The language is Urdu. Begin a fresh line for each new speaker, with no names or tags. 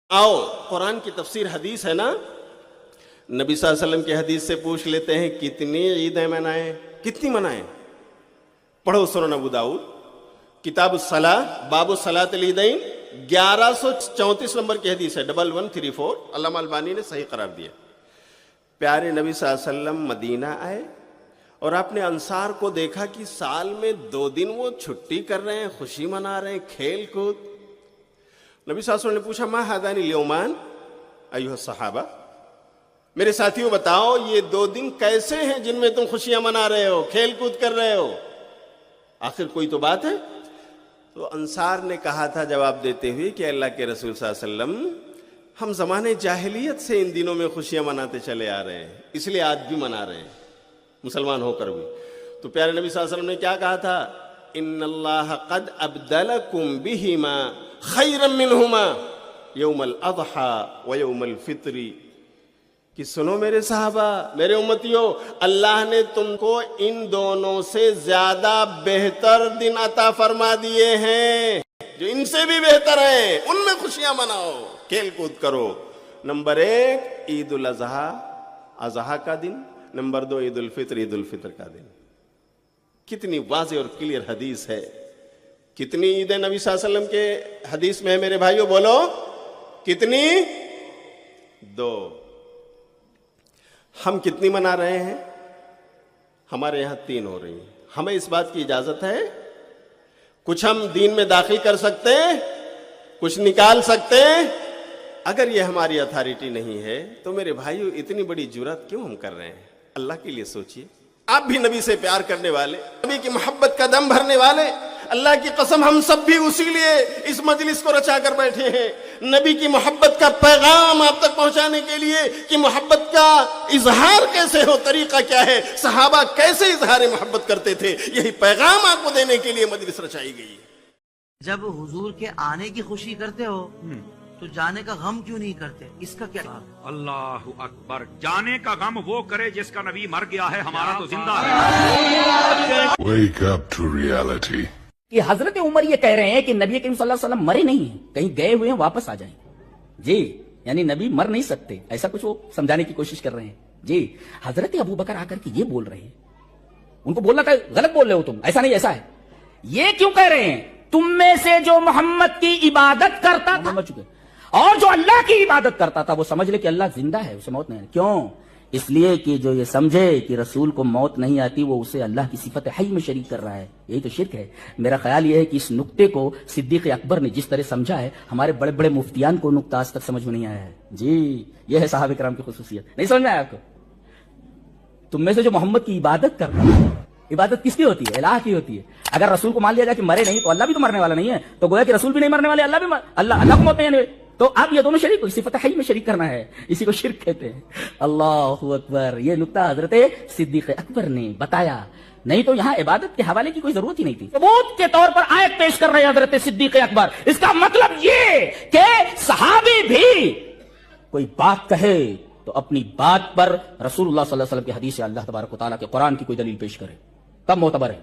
آؤ قرآن کی تفسیر حدیث ہے نا، نبی صلی اللہ علیہ وسلم کی حدیث سے پوچھ لیتے ہیں کتنی عیدیں منائیں، کتنی منائیں؟ پڑھو سنن ابو داؤد کتاب الصلاۃ باب الصلاۃ العیدین 1134 نمبر کی حدیث ہے 1134، علامہ البانی نے صحیح قرار دیا۔ پیارے نبی صلی اللہ علیہ وسلم مدینہ آئے اور آپ نے انصار کو دیکھا کہ سال میں 2 دن وہ چھٹی کر رہے ہیں، خوشی منا رہے ہیں، کھیل کود۔ نبی صلی اللہ علیہ وسلم نے پوچھا ما ہذان الیومان ایھا الصحابہ، میرے ساتھیوں بتاؤ یہ 2 دن کیسے ہیں جن میں تم خوشیاں منا رہے ہو، کھیل کود کر رہے ہو، آخر کوئی تو بات ہے؟ تو انصار نے کہا تھا جواب دیتے ہوئے کہ اللہ کے رسول صلی اللہ علیہ وسلم ہم زمانے جاہلیت سے ان دنوں میں خوشیاں مناتے چلے آ رہے ہیں، اس لیے آج بھی منا رہے ہیں، مسلمان ہو کر بھی۔ تو پیارے نبی صلی اللہ علیہ وسلم نے کیا کہا تھا؟ ان اللہ قد ابدلکم بہما خیرا منہما یوم الاضحی و یوم الفطر، کہ سنو میرے صحابہ، میرے امتیوں، اللہ نے تم کو ان دونوں سے زیادہ بہتر دن عطا فرما دیے ہیں، جو ان سے بھی بہتر ہیں، ان میں خوشیاں مناؤ، کھیل کود کرو۔ نمبر 1 عید الاضحیٰ، اضحیٰ کا دن، نمبر 2 عید الفطر، عید الفطر کا دن۔ کتنی واضح اور کلیئر حدیث ہے۔ کتنی عیدیں نبی صلی اللہ علیہ وسلم کے حدیث میں ہے میرے بھائیوں؟ بولو کتنی؟ 2۔ ہم کتنی منا رہے ہیں؟ ہمارے یہاں 3 ہو رہی ہیں۔ ہمیں اس بات کی اجازت ہے؟ کچھ ہم دین میں داخل کر سکتے ہیں، کچھ نکال سکتے ہیں؟ اگر یہ ہماری اتھارٹی نہیں ہے تو میرے بھائیو اتنی بڑی جرات کیوں ہم کر رہے ہیں؟ اللہ کے لیے سوچئے۔ آپ بھی نبی سے پیار کرنے والے، نبی کی محبت کا دم بھرنے والے، اللہ کی قسم ہم سب بھی اسی لیے اس مجلس کو رچا کر بیٹھے ہیں، نبی کی محبت کا پیغام آپ تک پہنچانے کے لیے کہ محبت کا اظہار کیسے ہو، طریقہ کیا ہے، صحابہ کیسے اظہار محبت کرتے تھے، یہی پیغام آپ کو دینے کے لیے مجلس رچائی گئی ہے۔
جب حضور کے آنے کی خوشی کرتے ہو تو جانے کا غم کیوں نہیں کرتے؟ اس کا کیا؟
اللہ اکبر، جانے کا غم وہ کرے جس کا نبی مر گیا ہے، ہمارا تو زندہ ہے۔
Wake up to reality.
کہ حضرت عمر یہ کہہ رہے ہیں کہ نبی کریم صلی اللہ علیہ وسلم مرے نہیں ہیں، کہیں گئے ہوئے ہیں، واپس آ جائیں۔ جی یعنی نبی مر نہیں سکتے، ایسا کچھ وہ سمجھانے کی کوشش کر رہے ہیں۔ جی حضرت ابو بکر آ کر کے یہ بول رہے ہیں، ان کو بولنا تھا غلط بول رہے ہو تم، ایسا نہیں ایسا ہے۔ یہ کیوں کہہ رہے ہیں؟ تم میں سے جو محمد کی عبادت کرتا تھا مر چکے، اور جو اللہ کی عبادت کرتا تھا وہ سمجھ لے کہ اللہ زندہ ہے، اسے موت نہیں ہے۔ کیوں؟ اس لیے کہ جو یہ سمجھے کہ رسول کو موت نہیں آتی وہ اسے اللہ کی صفت حی میں شریک کر رہا ہے، یہی تو شرک ہے۔ میرا خیال یہ ہے کہ اس نقطے کو صدیق اکبر نے جس طرح سمجھا ہے، ہمارے بڑے بڑے مفتیان کو نقطہ آج تک سمجھ میں نہیں آیا ہے۔ جی یہ ہے صحابہ کرام کی خصوصیت، نہیں سمجھ میں آیا آپ کو؟ تم میں سے جو محمد کی عبادت کرتا ہے، عبادت کس کی ہوتی ہے؟ الہ کی ہوتی ہے۔ اگر رسول کو مان لیا جائے کہ مرے نہیں تو اللہ بھی تو مرنے والا نہیں ہے، تو گویا کہ رسول بھی نہیں مرنے والے، اللہ بھی اللہ کو موت نہیں آنے، تو آپ یہ دونوں شریک صفت حی میں شریک کرنا ہے، اسی کو شرک کہتے ہیں۔ اللہ اکبر، یہ نقطہ حضرت صدیق اکبر نے بتایا، نہیں تو یہاں عبادت کے حوالے کی کوئی ضرورت ہی نہیں تھی۔ ثبوت کے طور پر آیت پیش کر رہے ہیں حضرت صدیق اکبر، اس کا مطلب یہ کہ صحابی بھی کوئی بات کہے تو اپنی بات پر رسول اللہ صلی اللہ علیہ وسلم کی حدیث سے اللہ تبارک و تعالیٰ کے قرآن کی کوئی دلیل پیش کرے، تب معتبر ہے۔